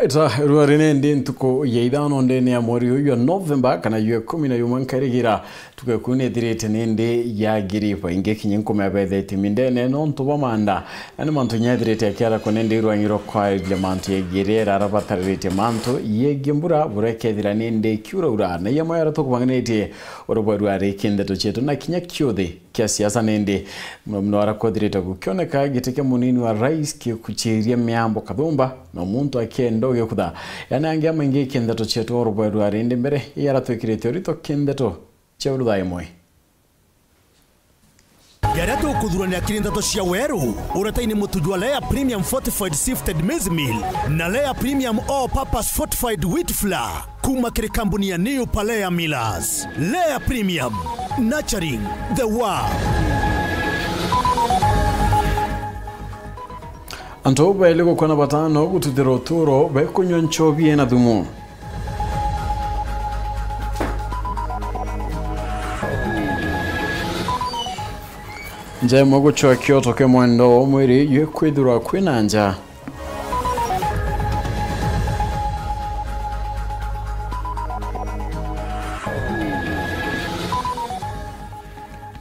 Right, ruarine ntuko yeidano ndene ya mweri uyu November kana yu 11 nkarigira tukakune direte nende ya giripa inge kinyenko mabede timindene non tuba manda ani manto nyadirete akara konende ruangiro kwa ile manto yegirera arabatarete manto yegembura burekedira nende kyuraura na yamayara to kubanganete orobwa rekende to cheto na kinyakyode kya siasa nende mnora kodirete kukyoneka giteke munini wa rais kuchiria miambo kadumba na muntu akendo kuda yanangia mange kende to cheto orobwa rende mbere yara to kirete to kende to chewruda imwe Garato kudhurania kirindato cia weru urataini mutujwa Lea Premium Fortified Sifted Maize Meal na Lea Premium All Purpose Fortified Wheat Flour kuma kiri kampuni ya New Palea Millers. Lea Premium, nurturing the world. Anto bailego kwana batano gutudiro turo baikunywa nchobi na dhumu. Nje mogo chwa kyoto ke mwendo mwiri yekwidura kwinanja.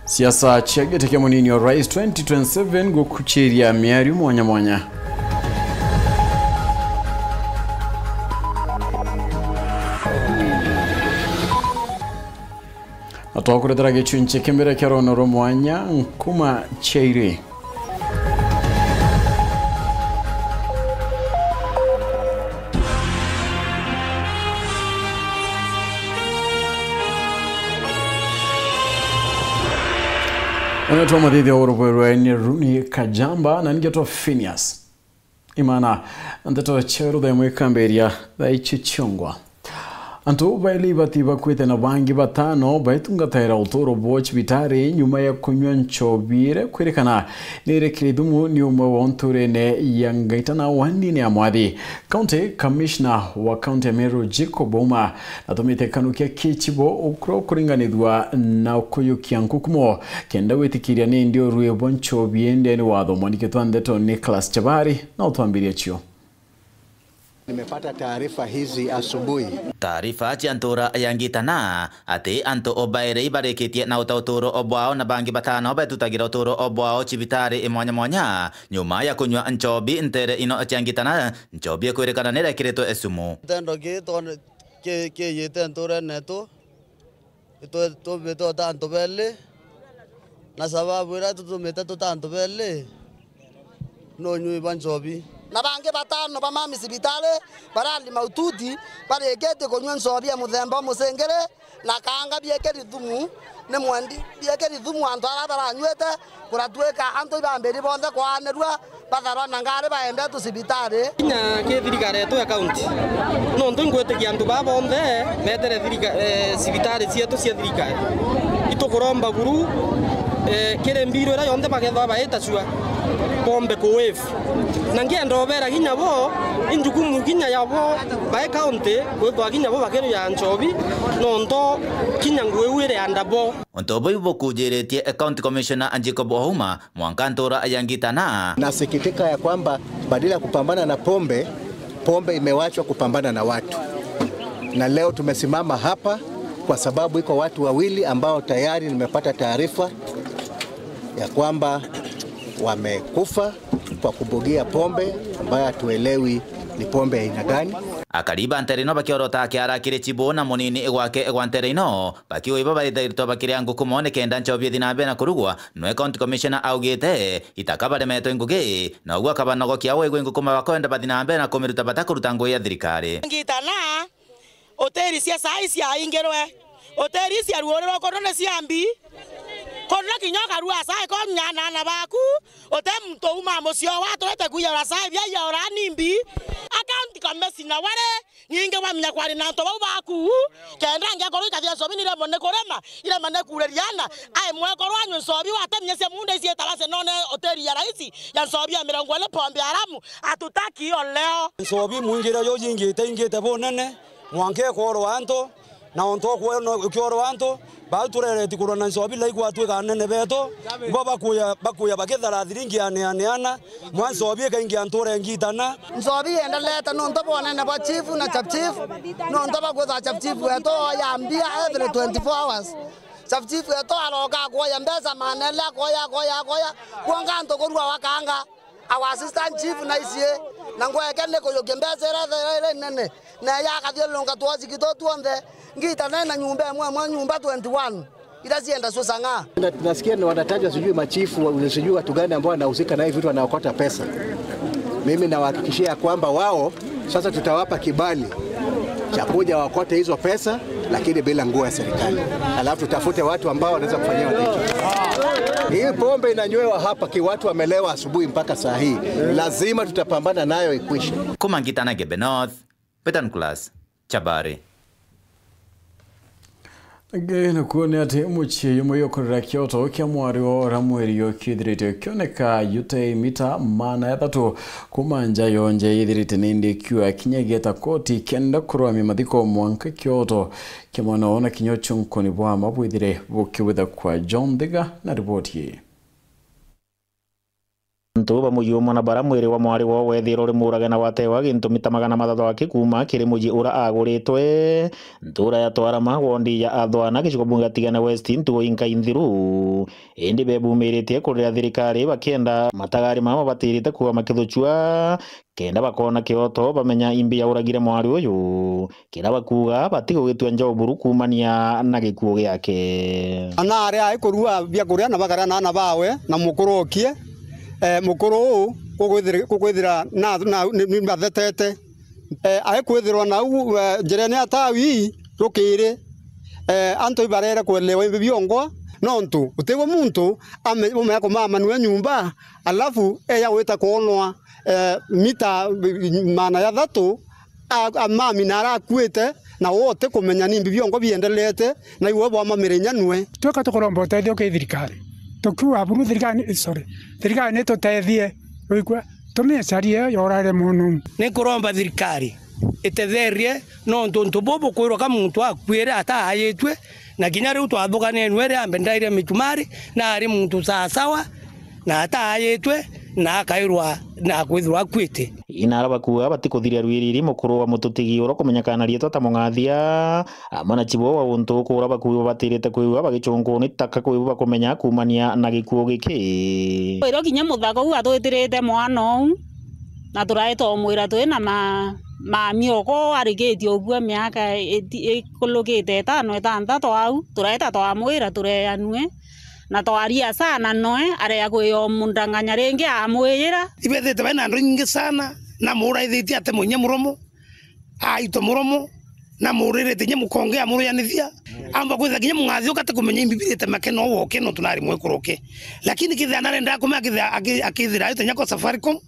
Siasa chegete ke munini wa Rais 2027 gukuchiria miari mwanya mwanya. Atokure drage chunche kembere kero noro mwanya nkuma cheire. Oneto madidi orobwe ni Runi Kajamba na ngeto Phineas. Imana anteto chero da mwekamberia da ichichongwa. Anto baili batiba kwete na bangi batano baitunga taira utoro boch bitare nyuma ya kunywa nchobire kwerekana nirekire dumu ni umawonture ne yangaitana wandi ni amwadi. County Commissioner wa County Meru Jacob Ouma natomite kanukia kichibo ukro kuringanidwa na ukuyukia nkukumo kenda wetikiria ni ndio ruye boncho biende ni wadho mwaniketu andeto Nicholas Chabari na utuambiria chio. Nimepata taarifa hizi asubuhi. Taarifa chiantora yangitana ati anto obaire ibareketie na utauturo obwao na bangi batano betutagira uturo obwao chibitari imwanya mwanya nyuma ya kunywa nchobi ntere ino chiangitana nchobi kwerekana nere kireto esumu tendo ke yete ntora neto to beto tanto belle na sababu era tutumeta to tanto belle no nyui banchobi na bange batano bamami sibitale barali maututi baregete konywa nsobia muthemba musengere na kanga biekeri thumu ne mwandi biekeri thumu antu ara baranywete kuratweka antu ibamberi bonde kwanerwa batharwa na ngare baende tu sibitale nya ke thirikare to account no ntu ngwete ki antu babonde metere thirikare sibitale cietu cia thirikare itukuromba guru kire mbiro ra yonde magetho baeta cua pombe ko wave nangia ndobera ginya bo injukumu ginya yabo ba county gwetwa ginya bo bakero ya nchobi nondo kinya ngwewire andabo ontobo ibokujeretie County Commissioner Jacob Ouma mwankantora ayangitana. Nasikitika ya kwamba badala ya kupambana na pombe imewachwa kupambana na watu, na leo tumesimama hapa kwa sababu iko watu wawili ambao tayari nimepata taarifa ya kwamba wamekufa kwa kubugia pombe ambayo hatuelewi ni pombe aina gani. Akariba nterino bakiorota kiara kire chibo na monini egwake egwanterino bakiwe babairito bakiria ngukumone kenda nchobie dinabe na kurugwa no County Commissioner augete itakabare meto nguge na ugwa kabanogo kiawe egwe ngukuma bakwenda badinabe na komiruta batakuruta ngo ya thirikari ngitana hoteli cia sai cia ingerwe hoteli cia ruorero korone ciambi konna kinyoka rua sai ko nyana na baku ote mto uma mocio watwete kuya sai bia ya ora nimbi account Commissioner wale nyinge wamnya kwari na nto baku kenda ngia koro ikathia sobi ni remone korema ile mane kureriana ai mwe koro anyu sobi watemnya cia munde cie tabase none hoteli ya raisi ya sobi ya mirongo ile pombe haramu atutaki yo leo sobi mwingira yo ingite bonene mwanke koro anto na onto ko kioro anto ba turere tikuro na nsobi lai kwa tweka nene beto ngo bakuya bagethara thiringi ana mwanzo obi ka ingi antore ngitana nsobi enda leta no nto bone na ba chief na chap chief no nto ba kwa chap chief eto ya mbia every 24 hours chap chief eto aloka kwa ya mbeza manela koya kuanga nto korwa wakanga our assistant chief na isie na ngwa kene ko yogembeza re nene na ya ka longa tuazi kitotuonde ngita na nyumba mwa nyumba 21 itazienda Susanga. Tunasikia ni wanatajwa sijui machifu sijui watu gani ambao wanahusika na hivi vitu wanaokota pesa. Mimi nawahakikishia kwamba wao sasa tutawapa kibali cha kuja wakote hizo pesa lakini bila nguo ya serikali. Alafu tutafute watu ambao wanaweza kufanyia watu. Hii pombe inanywewa hapa watu wamelewa asubuhi mpaka saa hii. Lazima tutapambana nayo ikwishe. Kumangitana Gebenoth, Petan Class, Chabari. Again, kuone ati muchi yumo yokorera Kyoto kia mwari wa ramweri yokithirite kioneka yute mita mana ya thatu kumanja yonje ithirite nindi kiwa kinyegeta koti kenda kurwamia mathiko mwanka Kyoto kia mwana ona kinyocho nkoni bwa mabwithire bukiwitha kwa John Thiga na ripoti hii. Ntuba muyumo na bara mwiri wa mwari wo wethiro ri muragana watewa gintu mitamagana mathatho akikuma kiri muji ura aguritwe ntura ya twarama wondi ya athwana gicigo bunga tigana West ntugo inka inthiru indi bebumiritie kurira thirikari bakienda matagari mama batirite kuwa makithuchua kenda bakona Kyoto bamenya imbi ya uragire mwari uyu kira bakuga batigo gitwa njoburu kumania na gikuo giake ana ari ai kurua bia kuria na bagara na bawe na mukurokie mukuru kukwithira na ni mathetete aikwithirwa na njirene atawi rukire anto ibarera kuelewa imbi biongwa nontu utegwa muntu ame kumama nwe nyumba alafu eya wita kuonwa mita mana ya thatu amami nara kwete na wote kumenya ni imbi biongwa biendelete na iwe bwa mamirenya nwe toka tukoromba uteithio kithirikari tukiwa buru thirikari ni tutethie wigwa tumecarie yorare muno ni kuromba thirikari itetherie no ntuntu bobo kwirwa ka muntu akwire atahayitwe na kinya riu twathugane nwere ambe ndaire mitumari na ari muntu sawa na atahayitwe na akairwa na kwithwa kwite inara bakuga batikuthiria rwiriri mukuru wa mututigi uro kumenyekana rieto ta mungathia amana chibo wa untu kura bakuga batirite kuiwa bagicungu ni taka kuiwa kumenya kumania na gikuo giki iro kinya muthako u atwitirite mwana u na turaito mwira twina mioko arigitio uguo miaka ikulukite 5-6 au turaita twa mwira tureanwe na twaria sana noe aria kuyo mundanganya ringi amwira ibethete bana ndo nyingi sana na muraithiti ate munye muromo aito muromo na murirete nye mukongea murianithia amba kwitha kinya mungathio kate kumenya imbibirite makeno woke no tunari mwekuroke lakini kitha narenda kumya kitha akithira aito nyako Safaricom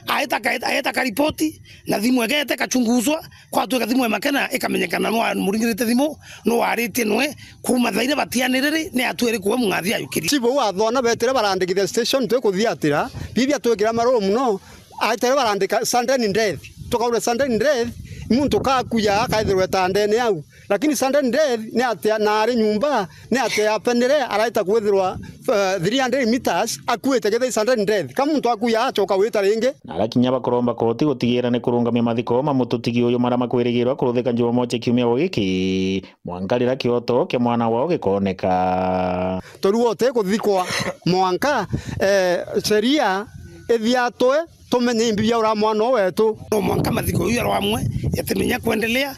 aita ka ripoti na thimu egete kachunguzwa kwa tu thimu ya makena ikamenyekana no muringirite thimu no warite nwe kuma thaire batianiriri ne atwere kuwa mungathia yukiri sibo wathona betire barandikithia station twe kuthiatira bibia twekira maro muno aitere barandika Sunday in death tukaure Sunday in death muntu kakuya akaithirwe tandene au lakini Sunday in death ne atia na ari nyumba ne atia apenere araita kwithirwa 300 meters akuite gethe Sunday in death kama muntu akuya acoka wita ringi na gakinya bakoromba koti gutigira ne kurungamia mathiko ma mututigi uyu mara makwirigirwa kuruthika njuma moche kiumia giki mwangalira Kyoto ke mwana wao gikoneka toruote kuthikwa mwanka sheria ethiatwe tumenye imbi ya ura mwana wetu no mwanka mathiko uyu aramwe yatemenya kuendelea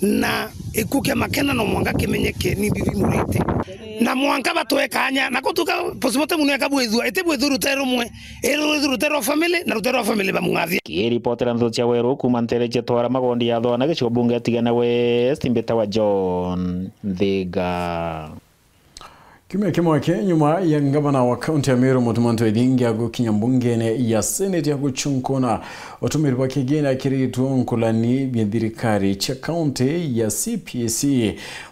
na ikuke makena no mwanga kimenyeke ni bibi murite na mwanga batwekanya na kutuka posibote muno yakabwethwa etebwethu rutero mwe rutero family na rutero family bamungathia ki reporter ndo cia weru kuma ntereche twara magondi ya thona gicigo bunge tigana West mbeta wa John Thiga Kimya kimwake nyuma ya gavana wa kaunti ya Meru Mutuma Ntwethingi agukinya mbungene ya seneti ya guchunkuna utumiri bwa kigeni akiritwo nkulani bya thirikari cha kaunti ya CPC.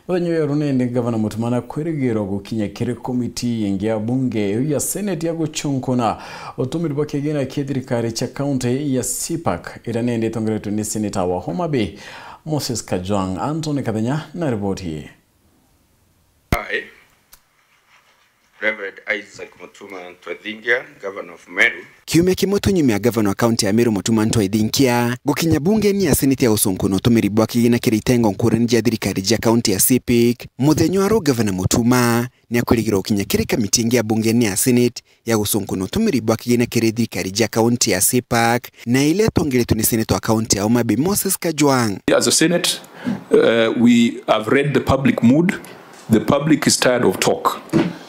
Muthenya ya runende gavana Mutuma na kwirigirwo gukinya kiri komiti yengi ya bunge ya seneti ya guchunkuna utumiri bwa kigeni kia thirikari cha kaunti ya CPAC iranende tongeretwo ni seneta wa Homa Bay Moses Kajwang. Anthony Kathenya na ripoti hii. Reverend Isaac Mutuma Ntwethingi, Governor of Meru. Kiumia kimwe tunyumia Governor wa kaunti ya Meru Mutuma Ntwethingi gukinya bunge ni ya seneti ya usunkuno utumiri bwa kigina kiritengo nkurani ja thirikari ja kaunti ya CPAC. Muthenya wa Governor Mutuma ni akwirigirwo gukinya kiri kamiti ya bunge ni ya seneti ya usunkuno utumiri bwa kigina kiri thirikari ja kaunti ya CPAC na ile tongeretwo ni seneta wa kaunti ya Homa Bay Moses Kajwang. As a Senate, we have read the public mood. The public is tired of talk.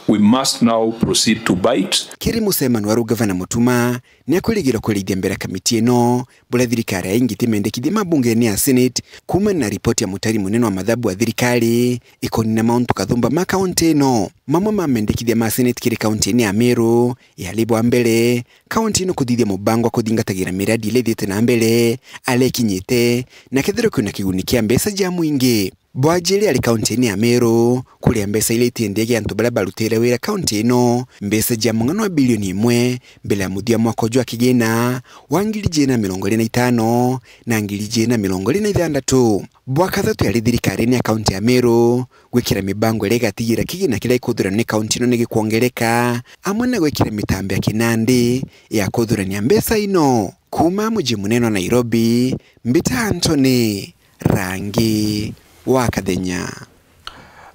We must now proceed to bite. Kiri musemano wa Governor Mutuma ni akwirigirwo kurithia mbere kamiti ino bula thirikari ingiti mendekithia mabunge ni ya seneti kuma na ripoti ya mutari munene wa mathabu wa thirikari ikoni na mauntu kathumba ma kaunti ino. Mamwe ma mendekithia ma seneti kiri kaunti ni ya Meru yalibwa mbere kaunti ino kuthithia mubango wa kuthingatagira miradi ile thiete na mbere alekinyite na kethiro kuna kiguni kia mbesa ja muingi. Bwajiri ali kaunti ni ya Meru kuria mbesa ile tiendege antu bala balutire wira kaunti ino mbesa ja mungano wa bilioni 1 mbele ya muthia mwaka jwa kigena wa 2025 na 2026. Bwaka thatu ya thirikari ni ya kaunti ya Meru gwikira mibango ile gatigira kigina kila ikuthura ni kaunti ino ni gikuongereka amwe na gwikira mitambo ya kinandi ya kuthurania mbesa ino. Kuma muji munene wa Nairobi, Mbita Anthony Rangi wa Kathenya.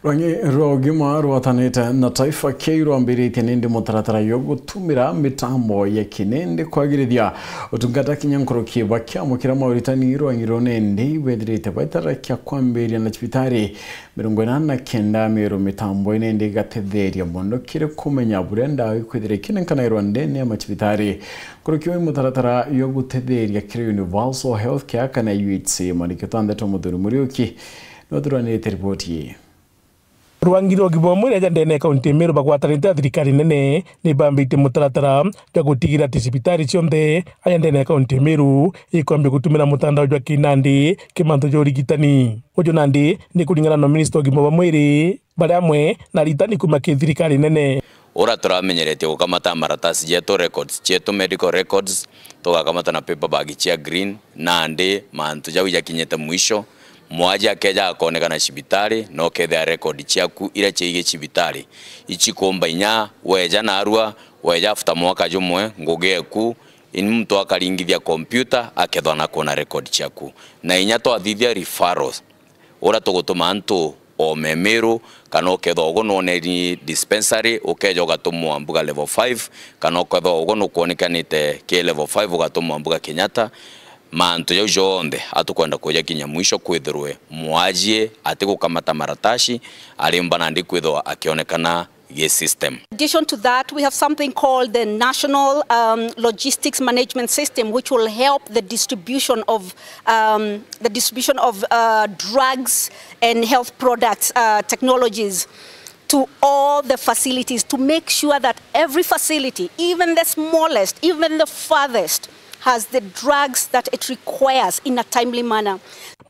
Rangi rogima rwatanite na taifa keiro ambirite nindi mutaratara yo gutumira mitambo ya kinende kwagirithia utungata kinyankoro kiba kya mukira mauritani rwangiro nende wedrite baitara kya kwamberia na chipitari 89 Meru mitambo inende gatetheria mondo kire kumenya burenda ikwithire kinenkana Rwanda ne amachipitari kurukiwe mutaratara yo gutetheria kire Universal Healthcare kana UHC manikitanda to muduru muriuki nodurane ripoti. Rwangiro gibomwe ya ndene kaunti Meru bagwatanite thirikari nene ni bambite mutaratara ya gutigira tisipitari cionthe aya ndene kaunti Meru ikwambe gutumira mutandao jwa kinandi kimanto jo rigitani ojo nandi ni kuringana na minister gimo bamwiri bari amwe na ritani kuma ki thirikari nene ora turamenyerete gukamata maratasi jeto records jeto medical records tugakamata na paper bag chia green nandi mantu jau yakinyete mwisho mwaji akeja akonekana cibitari no kethe record ciaku ira ciige cibitari ichi komba inya weja narua weja after mwaka jumwe ngugeku ini mtu akaringithia computer akethwa na kona record ciaku na inya to athithia referrals ora tugutuma antu o Meru kana okethwa ugono ni dispensary ukeja ugatumwa mbuga level 5 kana okethwa ugono kuonekanite ke level 5 ugatumwa mbuga Kenyatta mantu ya jonde atukwenda kuja kinya mwisho kwithirwe mwajie ati gukamata maratashi alimbana ndi kwithwa akionekana ye system. In addition to that, we have something called the National Logistics Management System, which will help the distribution of drugs and health products technologies to all the facilities to make sure that every facility, even the smallest, even the farthest, has the drugs that it requires in a timely manner.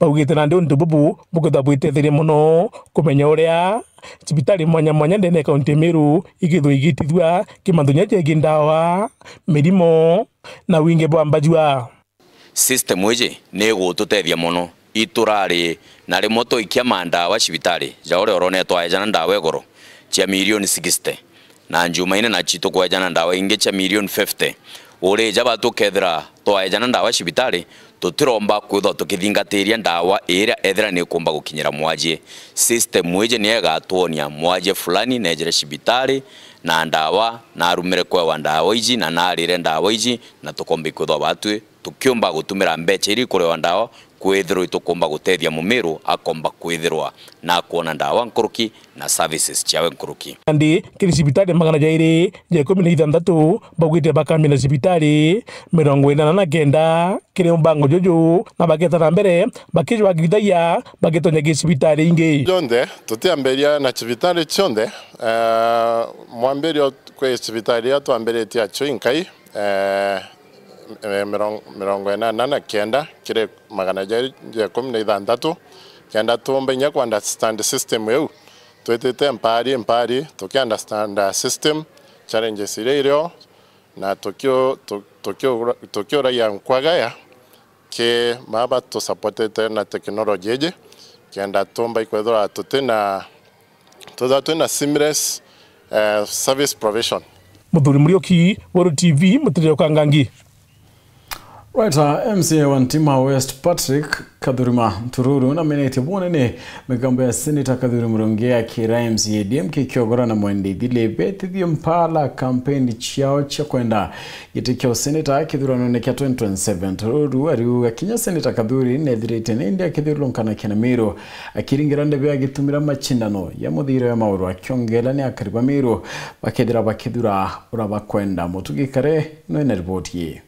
Paugite nandi untu bubu bukutha bwitetheria muno kumenya uria cibitari mwanya mwanya ndene kaunti Meru igithwa igitithua kimathunya jengi ndawa mirimo na winge bwa mbajua. System wije ne gututethia muno iturari na remoto ikia mandawa cibitari jaore orone twajana ndawa egoro cia milioni 60 na njumaine na chito kwajana ndawa inge cia milioni 50 ore jaba tukethira twajana ndawa cibitari tutiromba kwithwa tukithingatiria ndawa ira ethira ni kumba gukinyira mwajie system wije ni egatuonia mwajie fulani nejere cibitari na ndawa na arumire kwa ndawa iji na narire ndawa iji na tukombe kwithwa batwe tukiomba gutumira mbecha iri kure wa ndawa kwithirwa itukumba gutethia mumiru akomba kwithirwa na kuona ndawa nkuruki na services ciawe nkuruki andi kiri sibitari magana jairi je 16 bagwite bakamina sibitari 49 kiri mbango jojo na bageta na mbere bakijwa gidaya bagetonya gisibitari ingi jonde tutiamberia na sibitari chonde mwamberio kwe sibitari ya tuambere tia chuinkai 89 kire magana jairi je 16 kenda tumbenya ku understand system eu twetete mpari tuki understand system challenges ireiro na tokyo raya nkwagaya ke maba to supported na technology eje kenda tumba ikwedora tutena seamless service provision. Muthuri Murioki, Woro TV, Mutireo Kangangi. Right, MCA wa Ntima West Patrick Kadhurima Tururu na menete bonene migambo ya Senator Kadhuri Murungi akira MCA DMK kiogora na mwende dile beti di mpala kampeni chiao cha kwenda gitikio Senator Kadhuri nonekea 2027 Tururu ariu akinya Senator Kadhuri nedirete nende Kadhuri lonkana kena miro akiringira ndebe agitumira machindano ya muthiro ya mauru akiongela ni akariba miro bakedira bakidura urabakwenda mutugi kare no ina report ye.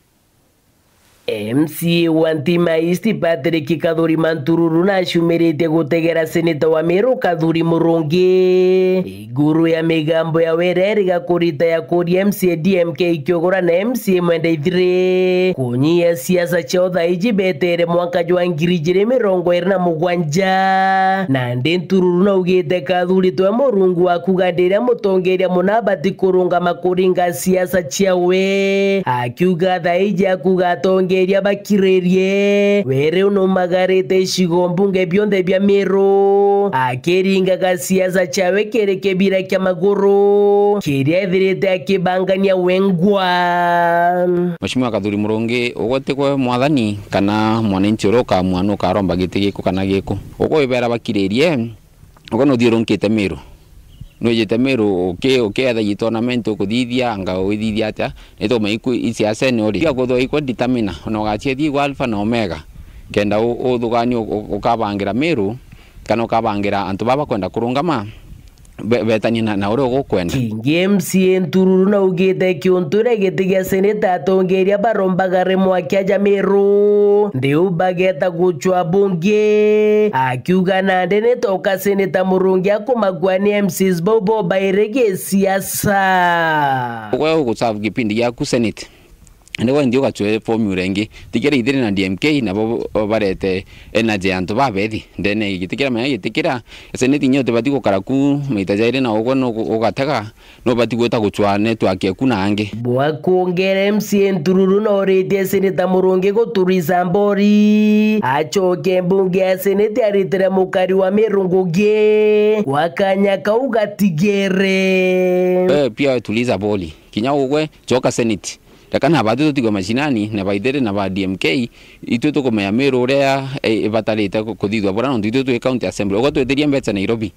MCA wa Ntima East Patrick Kadhuri Tururu na shumirite gutegera Senator wa Meru Kadhuri Murungi iguru ya migambo ya wereri gakurita ya kuri MCA DMK ikiogora na MCA mwende ithire kunyia siasa chotha ijibetere mwaka jwa ngirijire 27 na ndi Tururu na ugite Kadhuri twa Murungu wa kugandira mutongeria munabati kurunga makuringa siasa chiawe akiuga thaija kugatonge eria bakirerie were uno magarete shigombunge bionde bya Meru akeringa gasiasa chawe kerekebira kya maguru kiria ethirite akibangania wengwa. Mheshimiwa Kadhuri Murungi ugote kwa mwathani kana mwananchi uroka mwana karomba gitigiko kana giko ugo ibera bakirerie ugo no thirunkite Meru no yete Meru okay atha tournament ukuthithia anga uithithia ata nito maiku isiasa ni ori gutho iko determine no gachithi go alpha na omega kenda uthugani ukabangira Meru kana ukabangira antu baba kwenda kurungama betani na uri ugukwenda kingi MCA Tururu na ugite kiunture gitigia Senator atongeria barombagare mwakya ja Meru ndiu bageta guchwa bunge akiuga na ndene toka Senator Murungi akumagwani MCs bobo bairege siasa wewe ugusavu kipindi ya ku Senate ndio ndio gatwe formula ingi tikira ithire na DMK na barete energy antu babethi ndene igitikira manya gitikira Senate nyote bati gukara ku maitajaire na ugo no ugatega no bati gweta guchwa network yaku na ange bwa kuongera MCA Tururu no rete Senator Murungi guturiza mbori achoke mbunge ya Senate aritira mukari wa Merunguge wakanya kaugatigere pia tuliza boli kinya ugwe choka Senate lakana abatu tigo mashinani na baidere na ba DMK itu to komea Meru rea bataleta kuthithwa bora no itu to county assembly ugo tweteria mbetsa Nairobi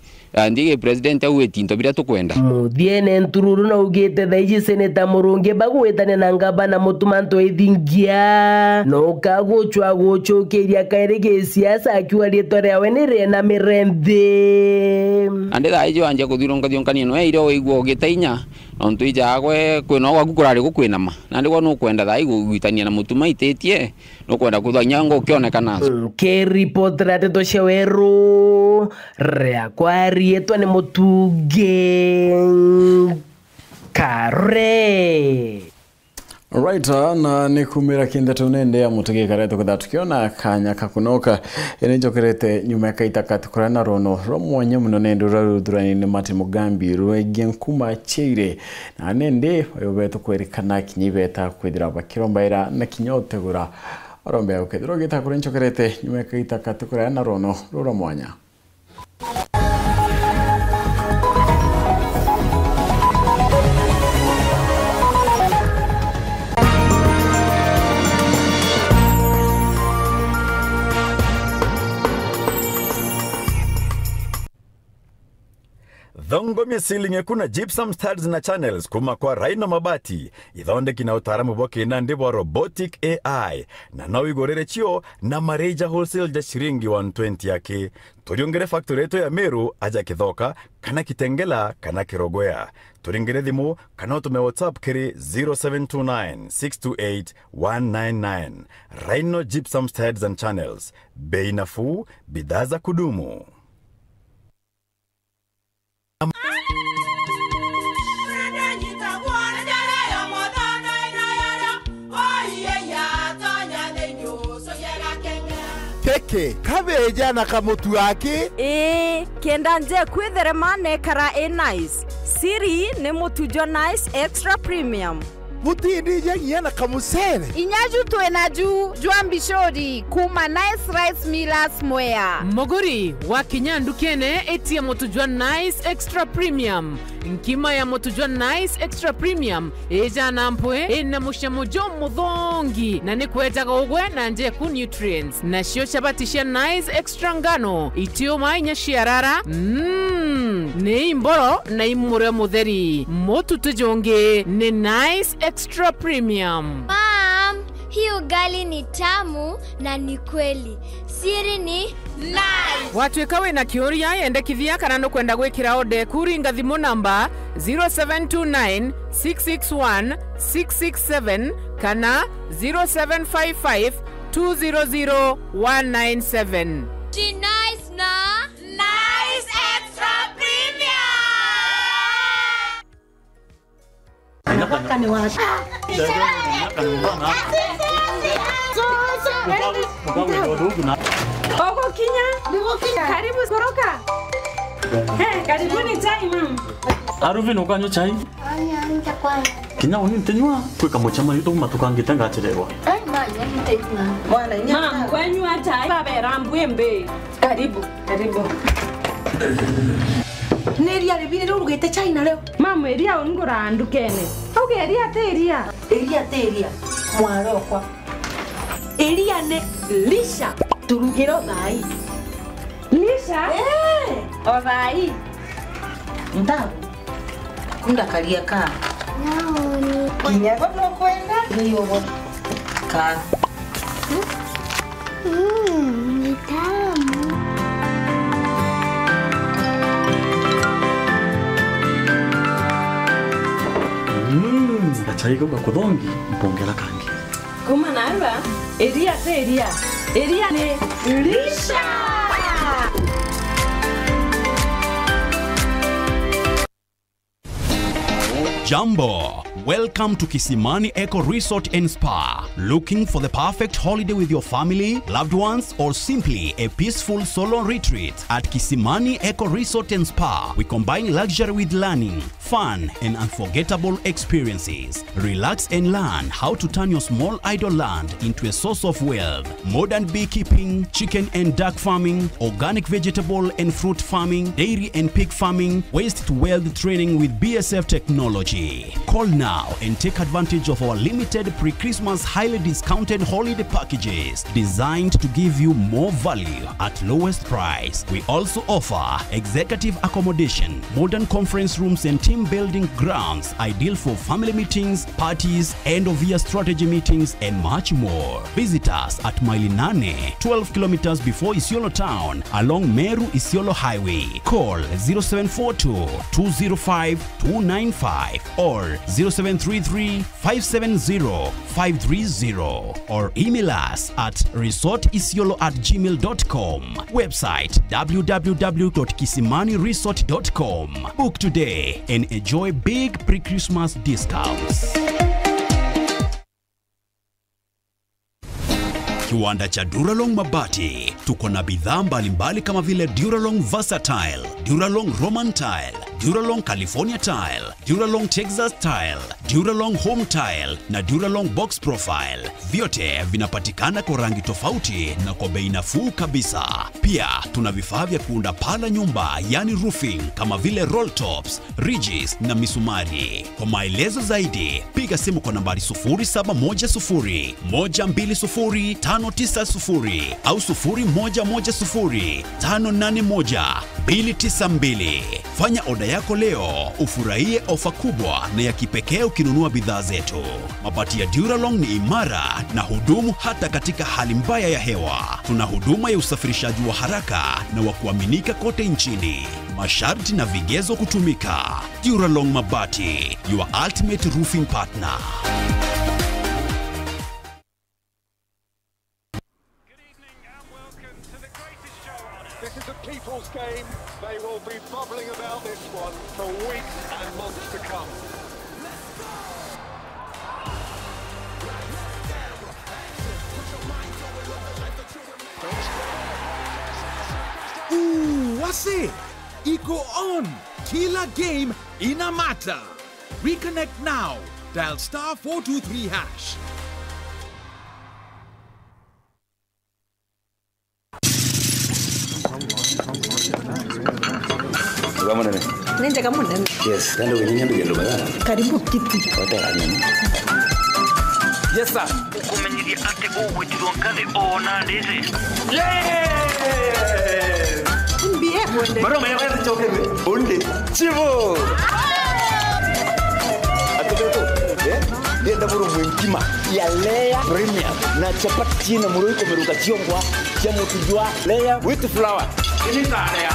ndige president au etinto bira to kwenda muthiene Tururu na ugite thaiji Senator Murungi bagwetane na ngaba na mutumanto ithingia no kaguchwa guchukiria kairege siasa akiwa ritore awenere na mirende ande thaiji wanje kuthironga thionkani no iro igwo gitainya ontu ija agwe kwino gwaku kurari gukwinama na ndigwa no kwenda thai gwitania na mutuma itetie no kwenda kuthanya ngo kionekana ke report rate to sheweru rea kwari etwa ni mutuge kare. Right, na nikumira kinda tunende ya mutuge kareto kada tukiona kanya kakunoka enjokerete nyuma ya kaita katukurana rono romwanye muno nendo rarudurani ni Mati Mugambi ruege nkuma cheire na nende oyobeto kwerekana kinyibeta kwedira bakirombaira na kinyotegura orombe ukedro gita kurenchokerete nyuma ya kaita katukurana rono romwanya. Thongo mesilinge kuna gypsum studs na channels kuma kwa Rhino Mabati. Ithonde kina utaramu boke na ndibo robotic AI. Na nawi gorere chio na mareja wholesale ja shiringi 120 yake. Turiongere factory yetu ya Meru aja kithoka kana Kitengela kana Kirogoya. Turingere thimu kana utume WhatsApp kiri 0729-628-199. Rhino Gypsum Studs and Channels. Bei nafuu, bidhaa za kudumu. Peke, kabeja na kamutu yake? Kenda nje kwitherema nekara nice. Siri ni mutujo nice extra premium. Mutindi nyenye na kamusere. Inyaju tuenaju juambishori kuma nice rice millers mwea. Moguri wa kinyandu kene eti ya motujua nice extra premium. Nkima ya motujua nice extra premium eja nampwe ena mushamujo mudhongi na nikweta kogwe na nje ku nutrients na shio chabatisha nice extra ngano itio mainya shiarara ne imboro na imure mutheri motu tujonge ne nice extra premium. Mom, hii ugali ni tamu na ni kweli. Siri ni nice. Watu ikawe na kioria yende kithia kana no kwenda gwikira ode kuringa thimu namba 0729-661-667 kana 0755-200-197. Ti nice na nice extra Wakani wacha. Ogo kinya? Karibu koroka. Karibuni chai mama. Aruvi no kanyo chai? Kinya uni ntenywa kweka mochama yuto matukangite ngacherewa. Mama, kwanywa chai. Baba rambwembe. Karibu. Neria ribire urugete chai na leo. Mama, eria ungora ndukene. Oge eria teria. Eria. Mwarokwa. Eria ne lisha. Turugiro nai. Lisha? Othai. Ndabu. Kunda kalia ka. Naoni. Kinyago no kwenda. Ndio wote. Ka. Ni tamu. Chai kwa kudongi mpongela kangi. Kuma naiba? Eria teria. Eria ne lisha. Jumbo, welcome to Kisimani Eco Resort and Spa. Looking for the perfect holiday with your family, loved ones, or simply a peaceful solo retreat? At Kisimani Eco Resort and Spa, we combine luxury with learning, fun, and unforgettable experiences. Relax and learn how to turn your small idle land into a source of wealth. Modern beekeeping, chicken and duck farming, organic vegetable and fruit farming, dairy and pig farming, waste to wealth training with BSF technology. Call now and take advantage of our limited pre-Christmas highly discounted holiday packages designed to give you more value at lowest price. We also offer executive accommodation, modern conference rooms and team building grounds ideal for family meetings, parties, end-of-year strategy meetings and much more. Visit us at Mailinane, 12 kilometers before Isiolo town along Meru Isiolo Highway. Call 0742-205-295 or 0733-570-530 or email us at resortisiolo@gmail.com. Website www.kisimaniresort.com. Book today and enjoy big pre-Christmas discounts. Kiwanda cha Duralong Mabati, tuko na bidhaa mbalimbali kama vile Duralong Versatile, Duralong Roman Tile, Duralong California Tile, Duralong Texas Tile, Duralong Home Tile na Duralong Box Profile. Vyote vinapatikana kwa rangi tofauti na kwa bei nafuu kabisa. Pia tuna vifaa vya kuunda pala nyumba, yani roofing, kama vile roll tops, ridges na misumari. Kwa maelezo zaidi, piga simu kwa nambari 0710-120-590 au 0110-581-292. Fanya oda yako leo, ufurahie ofa kubwa na ya kipekee ukinunua bidhaa zetu. Mabati ya Duralong ni imara na hudumu hata katika hali mbaya ya hewa. Tuna huduma ya usafirishaji wa haraka na wa kuaminika kote nchini. Masharti na vigezo kutumika. Duralong Mabati, your ultimate roofing partner. This is a people's game. They will be bubbling about this one for weeks and months to come. Wase, iko on. Kila game ina matter. Reconnect now. Dial *423#. Kama nene? Nende kama nene? Yes, ndio wenyewe ndio ndio bana. Karibu kiti. Hotel nini? Yes sir. Ukumenyiria ate uwe tuonkale ona ndeze. Yes! Mbie kwende. Maro maya wewe chokewe. Onde. Chivo. Atoto. Ndio ndaburu mwenkima ya Lea Premium na chapati china muruko meruka chiongwa cha mutujwa Lea with flour. Ini tane ya.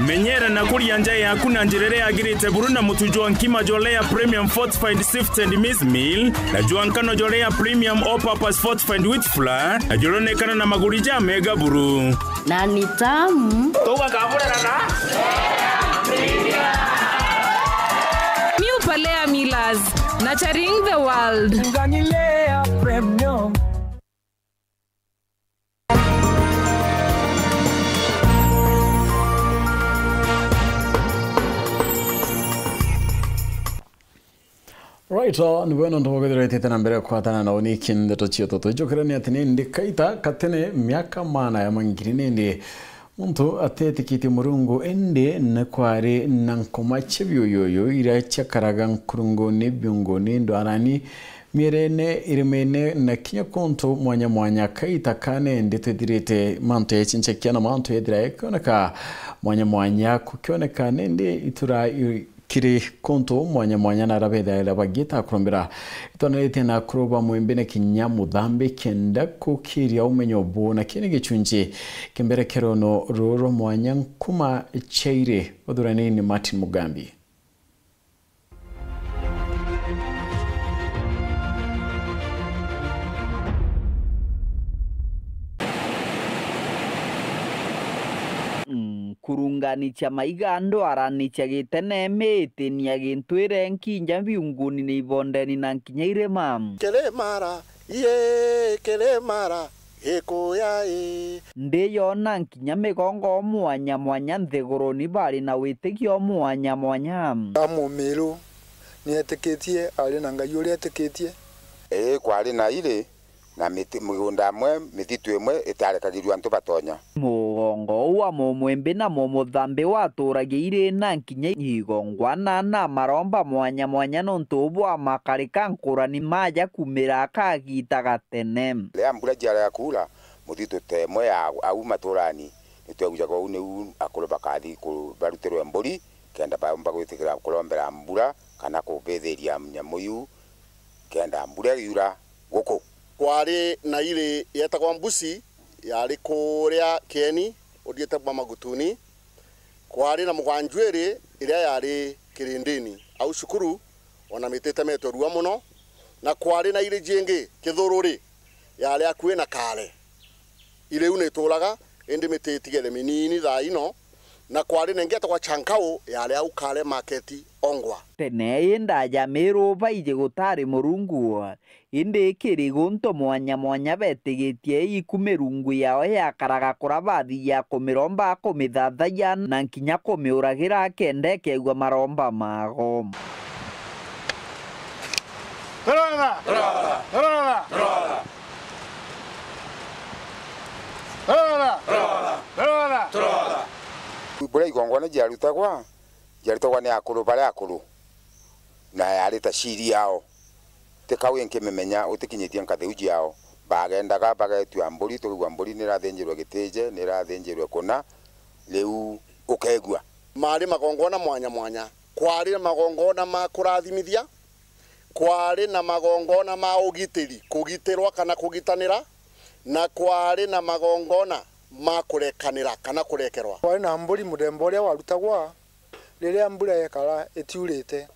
Menyera na kuria nje ya kuna njirere ya girite buruna mutujwa nkima jolea premium fortified sifted maize meal na juankano jolea premium all purpose fortified wheat flour na jolone kana na magurija mega buru na ni tamu toka kabura na New Palea Millers, nurturing the world. Nganilea premium. Right, ni bueno ndo wagedere tete mbere kwa tana na oniki ndeto chio toto jokerani atene ndikaita katene miaka mana ya mangirine ndi muntu atetikiti murungu ende nakware nankoma chebyoyoyo ira chakaraga nkurungo nebyungo nendo arani mirene irimene na kinya konto mwanya kaita kane ndete direte manto ya chinchekiana manto ya direka naka mwanya kukioneka nende itura kiri konto mwanya na rabeda ya bagita kurombera itonalete na kuroba mwembene kinyamu dhambe kenda kukiria umenyo bona kene gichunje kembere kerono roro mwanya nkuma cheire odurani ni Martin Mugambi. Kurunganicha maigando aranicha gitene miti ni agintwire nkinja biunguni ni ibondeni na nkinya irema Kelemara ye kelemara ekoya e ndiyona nkinya migongo mwanya nthiguruni bari na witikio mwanya amumiru ni etikitie ari na ngai uri etikitie kwari na ile na migunda mwe mithitu imwe itarekagirwa antu batonya mugongo wa mumwembe na mumuthambi waturagia iri na nkinya igongwa na maromba mwanya nontubwa makarika nkurani maja kumira kagita gatene le mbura jara ya kula muthitu temwe au maturani nitwegujaga une u akuloba kathi ku baruterwe mburi kenda bamba gwitikira kulombera mbura kana kubetheria munyamuyu kenda mbura yura guku kwari na ile yetagwa mbusi yari kuria Kieni uthiete kwa Magutuni kwari na mugwanjwiri iria yari Kirindini au cukuru ona mitete meto ruwa muno na kwari na ile jingi Kithururi yari akuwe na Kale ile unetulaga indi mititigere minini tha ino na kwari nengeta kwa Chankau yari au Kale market Ongwa tene indaja miruba ije gutari murungu indi kirigunto mwanya betigitie ikumirungu yao yakaraga kurabathi ya kumiromba kumithathaya na nkinya kumiuragira kende kegwa maromba mago bura igongwana jarutagwa ni akuru bare akuru na yarita shiri yao tekawe nkememenya utikinyitie nkatheuji yao bagendaga bagetua mburi tugwa mburi ni rathenjirwe giteje ni rathenjirwe kuna leu ukegua mari magongona mwanya mwanya kwari na magongona ma kurathimithia kwari na magongona ma ugitiri kugitirwa kana kugitanira na kwari na magongona ma kurekanira kana kurekerwa kwari na mburi mudembo uria warutagwa riria mbura yekara itiurite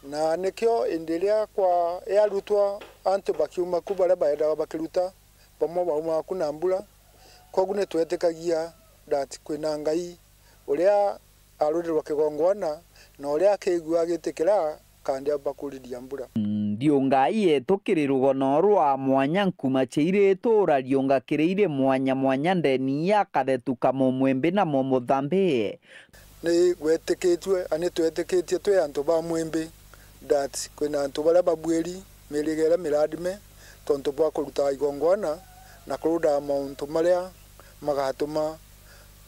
na nikio indiria kwa yarutwa antu bakiuma kubara baenda bakiruta pamo bauma kuna mbura kogu ne twetekagia that kwina ngai uria arudirwa kigongwana na uria akigua gitikira kandi abakuridia mbura ndio ngai etukiri rugono rwa mwanya nkuma cheire tura rionga kireire mwanya mwanya ndeni ya kathetuka momwembe na momothambe ni gweteketwe ani tweteketie twe antu ba mwembe that kwina antu bara babweri mirigera miradime tonto bwa kuruta igongwana na kuruda mauntu maria magatuma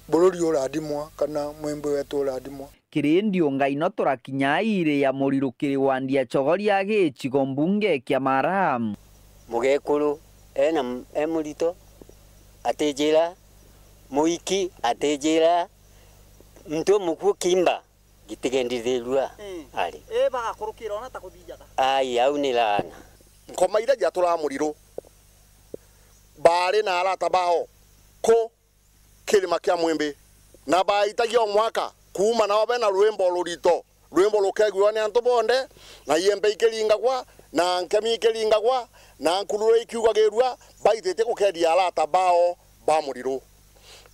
bururi uradimwa kana mwembe wetu uradimwa kirindio ngai no turakinya ire ya murirukiri wandia chogoria gichigo mbunge kia Maram mugekuru emurito atejera muiki atejera mtu muku kimba gitigendirerua ari bagakurukira ona takuthijaga ai au ni lana ngoma ira jatura muriro bari na arata bao ko kirima kia mwembe na baitagia mwaka kuma na wabena rwembo rurito rwembo rukegwa ni antu bonde na yembe ikelingagwa na nkemi ikelingagwa na nkulure ikiuga gerua baitete kukedia arata bao ba muriro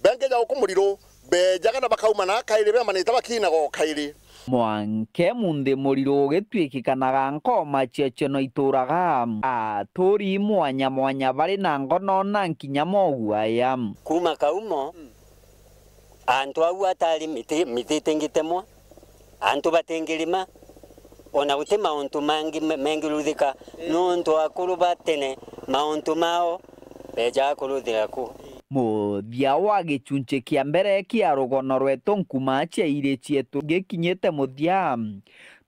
benge ja ukumuriro bejaga na bakauma na kaire be manita bakina go kaire mwanke munde muriro ugitwikikanaga nkoma chechono ituraga aturi mwanya mwanya bari na ngono na nkinya moguaya kuma kaumo antu au atari mititengitemwa antu batengirima ona gute mauntu mangi mengiruthika nuntu akuru batene mauntu mao beja kuruthira ku muthia wa gichunche kia mbere kia rugono rwetu nkuma cheire chietu gikinyete muthia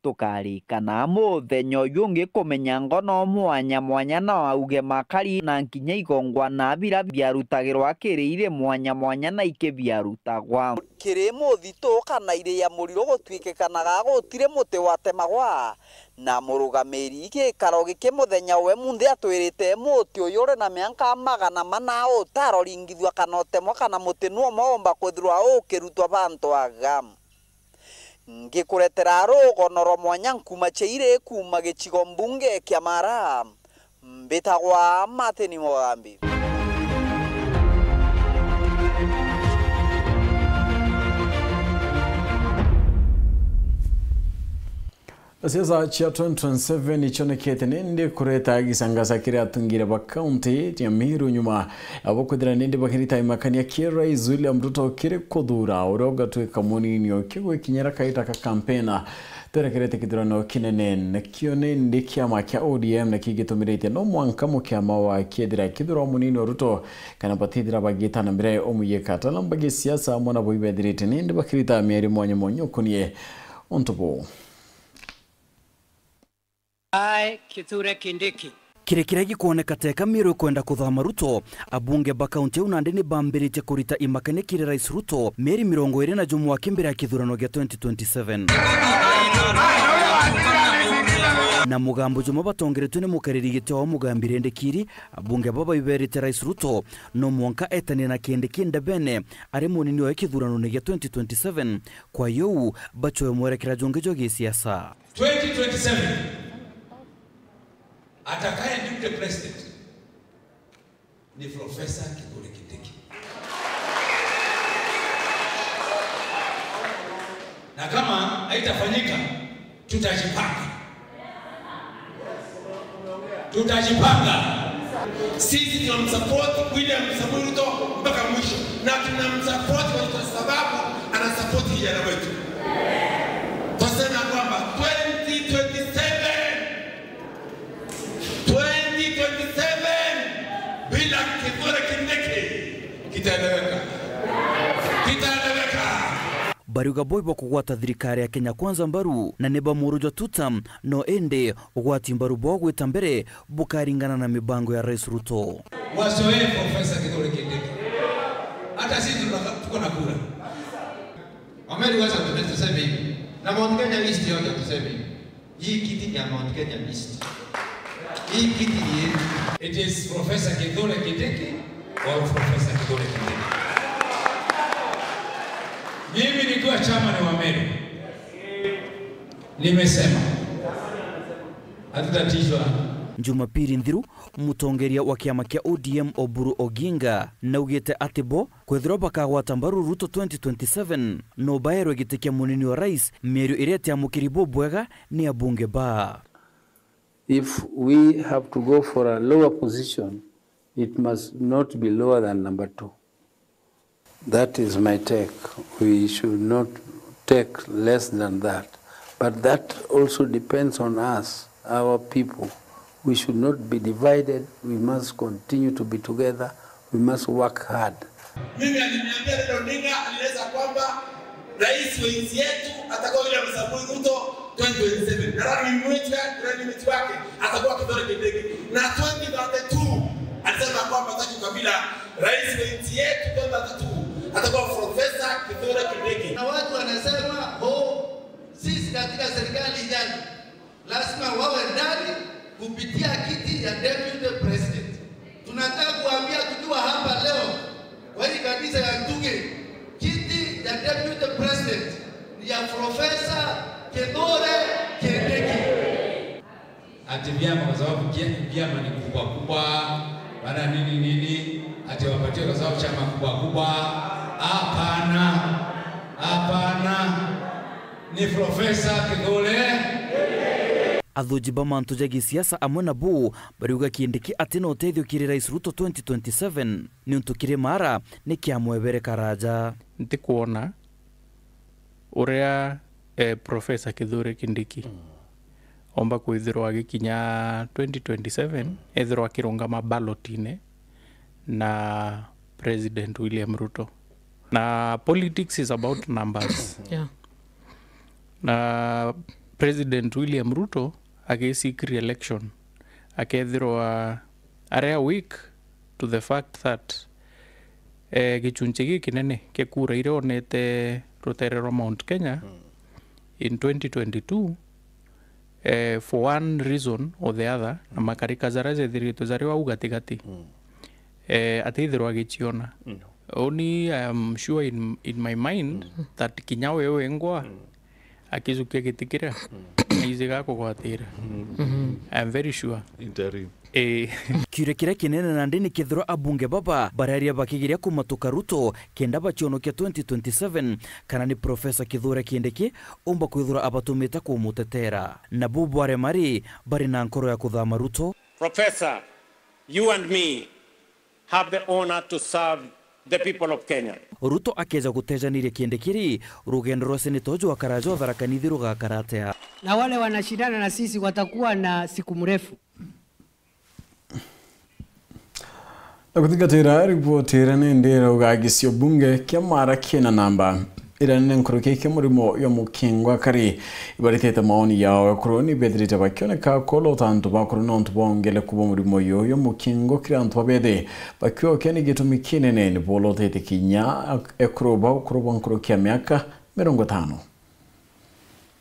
tukarikana muthenya uyu ngikumenya ngono mwanya mwanya na auge makari na nkinya igongwana bira biarutagirwa kiriire mwanya mwanya na ike biarutagwa kiri muthito kana ire ya muriro gutwikekanaga gutire muti watemagwa na murugamiri gikaro gike muthenya we munthi atwirite muti uyu uri na mianka magana mana utaroringithwa kana utemwa kana muti nuo maomba kwithirwa ukirutwa bantu aga ngikuretera rugono ro mwanya nkuma cheire kuma gichigo mbunge kia Maram mbitagwa Mateni Mogambi Siasa chia 2027 ichonekete nende kureta gisangasa kire atungire ba county ya Meru nyuma abokudira nende bakirita imakania kira William Ruto kire kodura oroga tweka munini okigwe kinyera kaita ka campaigna terekerete kidrono kinene kione ndikia makia ODM na kigitumirite no mwanka mukia mawa kiedira kidro munini Ruto kana batidira bagita na mbere omuyeka talambage siasa mona boibedirite nende bakirita Meri mwanya monyokunie ontobo Kithure Kindiki kirekire gikuoneka teka Meru kwenda kuthama Ruto abunge ba kaunti unande ni bambirite kurita imakane kire Rais Ruto Meri 20 na jumu wa kimbira ya kithurano gya 2027 na mugambo jumu batongeretwe ni mukariri gite wa mugambire ndekiri abunge baba iberite Rais Ruto no mwanka etani na Kindiki ndabene ari munini wa kithurano gya 2027 kwa yo bacho mwerekera jongejo gi siasa 2027 atakaye deputy president ni Professor Kithure Kindiki na kama haitafanyika tutajipanga sisi tunamsupport William Samoei Ruto mpaka mwisho na tunamsupport kwa sababu ana support vijana wetu tunasema kwamba 2027 bila Kithure Kindiki kitaeleweka. Bariuga boibo kugwata thirikari ya Kenya Kwanza mbaru na neba murujo tutam no ende ugwati mbaru bogwita mbere bukaringana na mibango ya Rais Ruto. Wasoe Profesa Kithure Kindiki. Hata sisi tuko na kura. kweli wacha tuseme hivi. Na Mount Kenya East yote tuseme hivi. Hii kiti ya Mount Kenya East. Hii kiti ni it is Professor Kithure Kindiki or Professor Kithure Kindiki. Mimi nikiwa chama wa Meru. Nimesema hatutatishwa. Jumapili Nthiru mutongeria wa kiama kia ODM Oburu Oginga naugite ati bo kwethirwa bakagwata mbaru Ruto 2027 no baerwe gite kia munini wa rais mierio iria tiamukiri bo bwega ni abunge ba. If we have to go for a lower position, it must not be lower than number 2. That is my take. We should not take less than that. But that also depends on us, our people. We should not be divided. We must continue to be together. We must work hard. Mimi aliniambia Raila Odinga alieleza kwamba rais wa nchi yetu atakuwa William Samoei Ruto 2027. Na running mate wake atakuwa Kithure Kindiki. Na 2032 alisema kwamba Kabila rais wa nchi yetu 2032 atakuwa Professor Kithure Kindiki. Na watu wanasema sisi katika serikali ijayo lazima wawe ndani kupitia kiti ya deputy president. Tunataka kuambia tukiwa hapa leo kwa hii kanisa ya Nduge, kiti ya deputy president ni ya Professor Kithure Kindiki. Ati vyama kwa sababu vyama ni kubwa baada nini ati wapatie kwa sababu chama kubwa. Hapana. Ni Professor Kithure. Athuji ba mantu jagi siasa amwe na bu bariuga Kindiki ati no teithio kiri rais Ruto 2027 ni untu kiri mara ni kiamwebere karaja nti kuona uria Professor Kithure Kindiki omba kwithirwa agikinya 2027 ethirwa akirungama ballotine na President William Ruto. Na politics is about numbers. Yeah. Na President William Ruto ageseek re-election akethirwa area weak to the fact that gichunche gikinene kia kura iria onete ruterero Mount Kenya in 2022 for one reason or the other na makarika zaraze thirito zariwa ugatigati atithirwa gichiona. Only I am sure in my mind that kinyawe wengwa akizukia gitikira iziga kugwatira. I am very sure. Interim. Kire kire kinene na ndini kithiro abunge baba bararia bakigiria kumatuka Ruto kenda bachionokia 2027 kana ni Professor Kithure Kindiki umba kwithura abatumita kumutetera na bubware mari bari na nkoro ya kuthama Ruto. Professor, you and me have the honor to serve the people of Kenya. Ruto akeza gutejanirie Kindikiri rugendo rwa senetojo wa Karajo Tharaka-Nithi rugakaratea. Na wale wanashindana na sisi watakuwa na siku mrefu. Nakuthigatira ripoti irane ndira ugagisio bunge kia mara kina namba irane nkuruke kia murimo yo mukingwa kari ibaritete maoni yao kuroni bedrite bakioneka kolo tantu bakuru nontu bongele kubo murimo yo mukingo kirantu babede bakyo keni gitumi kinene ni bolo tete kinya ekroba kuroba nkuruke miaka 50.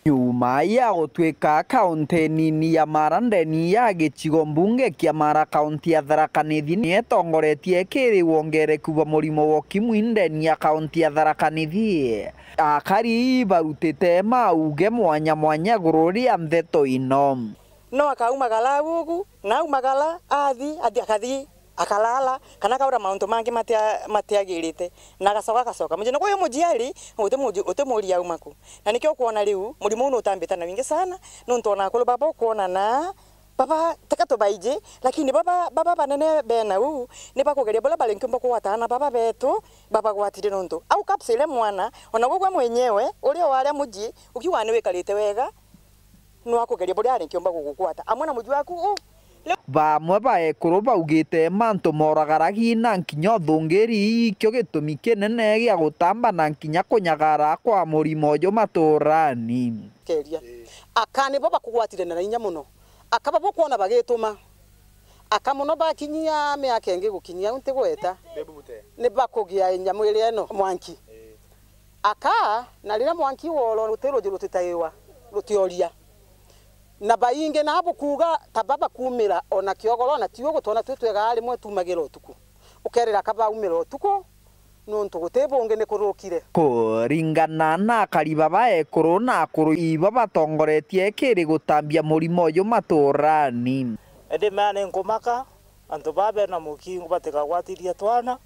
Nyuma ya gutwika kaunti nini ya Marandeni ya gicigo mbunge kia Mara kaunti ya Tharaka-Nithi ni etongoretie kiri wongereku wa murimo wa ukimwi ndeni ya kaunti ya Tharaka-Nithi. Akari barutite mauge mwanya gururia ntheto ino. No akaumagala gugu na umagala akathi akalala kana kaura mauntu mangi matiagirite na gacoka mujino kwa mujiari utemuria umaku na nikyo kuona riu murimo uno utambita na wingi sana nuntu ona kulo baba kuona na baba takato baije lakini baba banene bena ni bakugeria bola bale nkimba kuwatana baba betu baba gwatire nuntu au kapsile mwana ona gwa mwenyewe uri wale muji ukiwa ni wikarite wega no akugeria bola ari nkimba gukukwata amwana muji waku bamwe baekuru baugite mantu moragaragi na nkinya thungiri ikyo gitumi kinene gia gutamba na nkinya kunyagara kwa murimo jo maturani keria akani baba kugwatire na inya muno akaba bokuona bagituma akamuno bakinyia miaka ingi gukinyia unti gweta ne bakugia inya mwiri eno mwanki aka na rira mwanki wolo rutero jiru tutaiwa rutioria na bainge na abo kuga tababa kumira ona kiogoro na tiwo gutona twetwega ari mwe tumagira utuku ukerera kaba umira utuku nontu gutebonge ne kurukire kuringana na kariba baekuru na akuru iba batongoretie kiri gutambia murimo uyu maturani ende mane ngumaka antu babe na mukingu batikagwatiria twana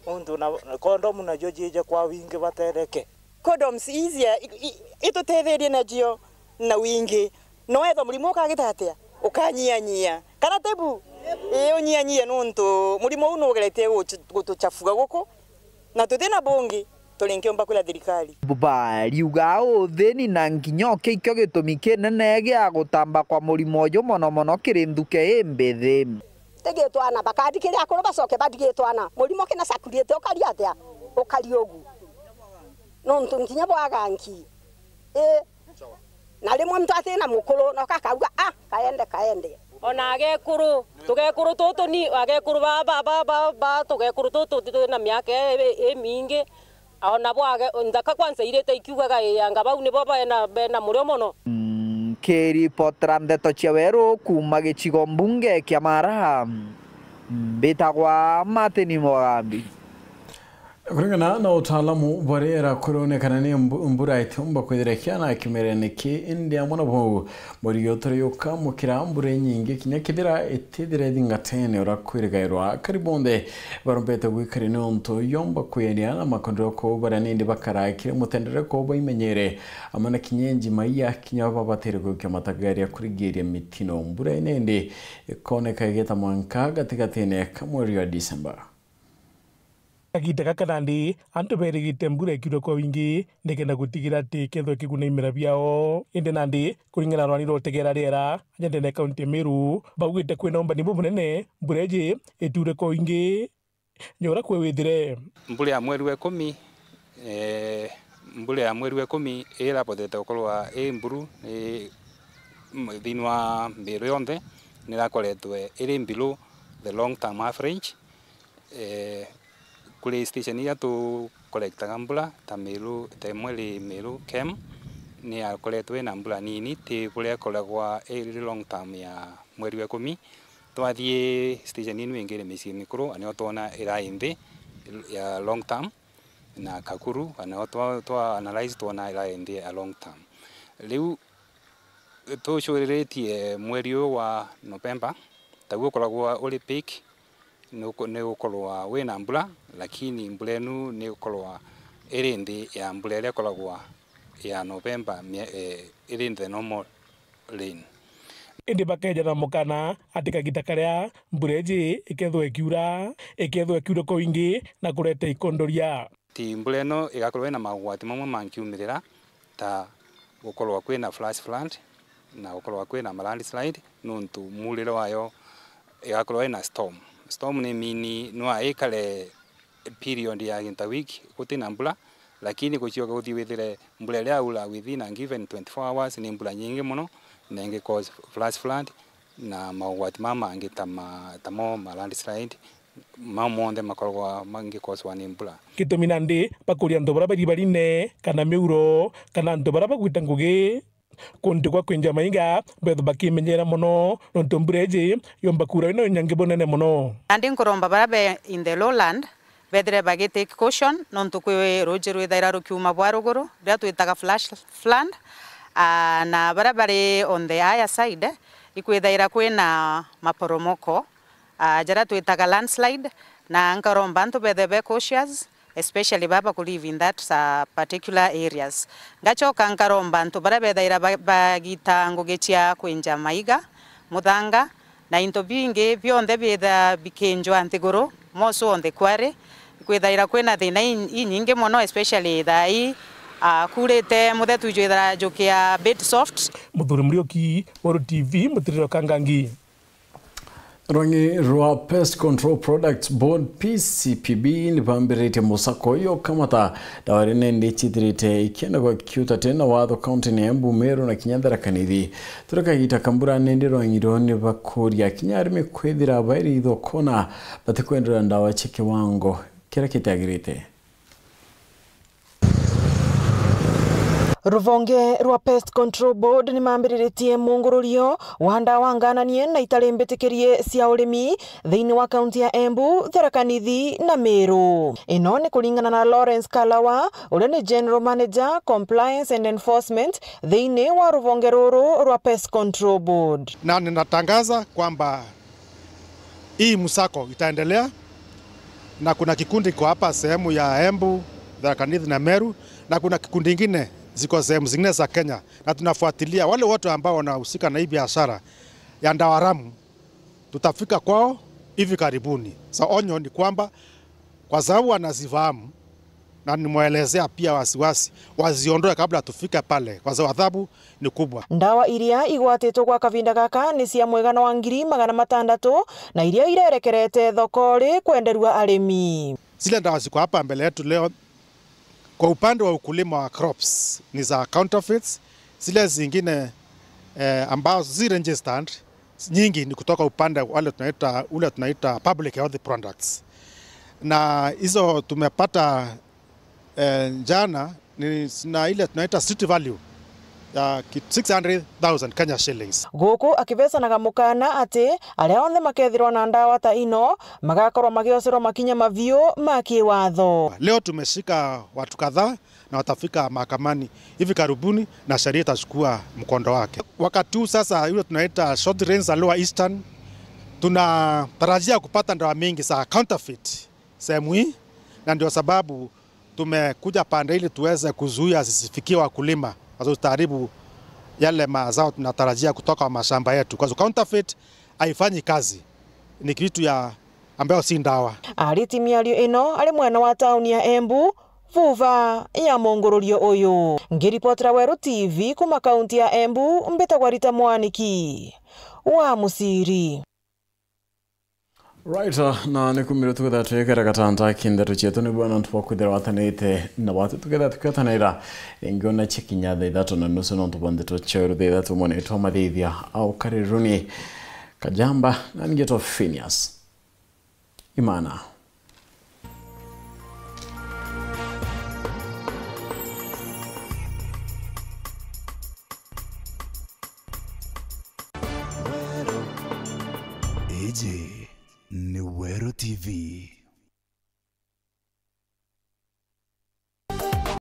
undu na kondomu na jojije kwa wingi batereke condoms easier itutetherie na jio na wingi no etho murimo kagitatia ukanyia kana tebu unyia nontu murimo uno ugerete gutuchafuga guko na tutina bongi tulinkiomba kula thirikari bariuga uthini na nginyoke ikyo gitumi kinene gia gutamba kwa murimo uyu mono kiri nthuke imbithi tegetwana bakandikire akoro bacoke bandigitwana murimo kina sakuriete ukaria atia ukari ogu nontu nginya bwaganki na rimwe mtu atina mukuru no kakauga kaende ona agekuru tugekuru tutu ni agekuru ba tugekuru tutu na miaka mingi ona bwage ndaka kwanza irete ikiugaga yanga bau ni baba na murio mono keri potram de tocheweru kuma gichigo mbunge kia mara bitagwa mateni mogambi kuringana na utaalamu barera kuronekana ni mbura itumba kwithirekiana kimerene ki india mwana bo moriotore yoka mukira mbure nyingi kinya kithira itithire thingatene urakwirigairwa karibonde barombete gwikare ne onto yomba kuyenia na makondro ko barani ndi bakarakire mutendere ko boimenyere amana kinyenji maiya kinya babatere ko kyamatagari akurigiria mitino mbura inende koneka igeta mwanka gatikatene kamweri wa December Kaginda gaka nandi antu berigite mbura ikiro kwa wingi ndekenda gutigira ati ketho kiguna imera biao inde nandi kuringana rwani rotegera riera anyende ne county Meru baugite kwina omba nimbu munene mbureje eture kwa wingi nyora kwe withire mbura ya mweri wa 10 mbura ya mweri wa 10 era potete okorwa mburu thinwa mbiro yonde nirakoretwe iri below the long term average kule station ya tu kolekta mbura ta Meru ta mweli Meru kem ni akoletwe na mbura nini ti kule kolagwa long term ya mweri wa 10 twathie station inu ingire misi mikuru anio tona iraindi ya long term na Kakuru anio twa analyze tona iraindi ya long term liu to shoreretie mweri wa November taguo kolagwa uli peak ne ukolwa wena mbura lakini mbura enu ne ukolwa irindi ya mbura ile kolagwa ya November irindi normal rain indi bakeja na mukana atika gitakaria mbureji ikethwe kiura ko wingi na kurete ikondoria ti mbura eno igakorwa na magwati mamwe mankiumirira ta ukolwa kwina flash flood na ukolwa kwina landslide nuntu muliro wayo igakorwa na storm ni mini no aikale period ya inter week kutina mbura lakini kuchioka guthi withire mbura ile aula within a given 24 hours ni mbura nyingi muno na inge cause flash flood na mawati mama angitama tamo landslide mamonde makorwa mangi cause wani mbura kituminandi pakuria ndobara bari kana meuro kana ndobara bagwita ngugi kundi kwa kwenja mainga betho bakimenyera muno nonto mbureje yomba kura ino nyange bonene muno andi nkoromba barabe in the lowland bedre bagete caution nonto kwe roger wethaira rukiuma bwaruguru ria twitaga flash flood na barabare on the higher side ikwethaira kwina maporomoko jara twitaga landslide na nkoromba nto bedhe cautious especially baba could live in that particular areas ngachoka nkaromba nto barabethaira bagita ngugetia kwenja maiga muthanga na into bingi bionthe bitha bikinjwa ntiguru moso on the quarry kwethaira kwina thina inyingi muno especially thai kurete muthetu jwethara jukia bit soft muthuri murioki Moro TV mutiriro kangangi Rangi rwa Pest Control Products Board PCPB ni pambirite musako yo kamata dawarine ndichitirite ikienda kwa kiuta tena watho county ni Embu Meru na Kinyandara Kanithi tureka gita kambura nende rwangiro ni bakuria kinyarime kwithira bairi thokona batikwendera ndawa cheke wango kira kitagirite Ruvonge rwa Pest Control Board ni mambiritie mungururio wa ndawa ngananie na itari mbitikirie cia urimi thiini wa kaunti ya Embu, Tharaka Nithi na Meru. Ino ni kulingana na Lawrence Kalawa, ule ni General Manager Compliance and Enforcement thiini wa ruvonge ruru rwa Pest Control Board. Na ninatangaza kwamba hii msako itaendelea na kuna kikundi kwa hapa sehemu ya Embu, Tharaka Nithi na Meru, na kuna kikundi kingine ziko sehemu zingine za Kenya, na tunafuatilia wale wote ambao wanahusika na hii biashara ya ndawa haramu. Tutafika kwao hivi karibuni. Onyo ni kwamba kwa sababu wanazifahamu na nimeelezea pia wasiwasi waziondoe kabla tufike pale, kwa sababu adhabu ni kubwa. Ndawa iria igwatetwo kwa kavinda gaka ni cia mwegano wa 600,000 na iria irerekerete thokori kwenderua arimi. Zile ndawa ziko hapa mbele yetu leo kwa upande wa ukulima wa crops ni za counterfeits. Zile zingine ambazo zi registered nyingi ni kutoka upande wale tunaita public health products, na hizo tumepata jana na ile tunaita street value 600,000 Kenya shillings. Guku akivesanaga mukana ati aria onthe makethirwa na ndawa ta ino magakorwo magiocerwo makinya maviu ma kiwatho. Leo tumeshika watu kadhaa na watafika mahakamani hivi karibuni na sheria itachukua mkondo wake. Wakati huu sasa ile tunaita short range and lower eastern, tunatarajia kupata ndawa mingi za counterfeit sehemu hii, na ndio sababu tumekuja pande ili tuweze kuzuia zisifikie wakulima wataharibu yale mazao tunatarajia kutoka mashamba yetu, kwa sababu counterfeit haifanyi kazi, ni kitu ya ambayo si ndawa. Aritimiario ino ari mwena wa tauni ya Embu, vuva ya mungururio uyu. Ngiripotera Weru TV kuma kaunti ya Embu, mbitagwa Rita Mwaniki wa Musiri. Right, na nikumiro tuketha twekera gatanta kinderu chetu ni bwana ntuwa kwithira wathanite na watu tuketha tukethanira ingiona chikinya tha ithatu na nusu no tubanditwo cheru tha ithatu mwana itwa mathithia au kariruni Kajamba na ningetwa Phineas Imana. Ni Weru TV.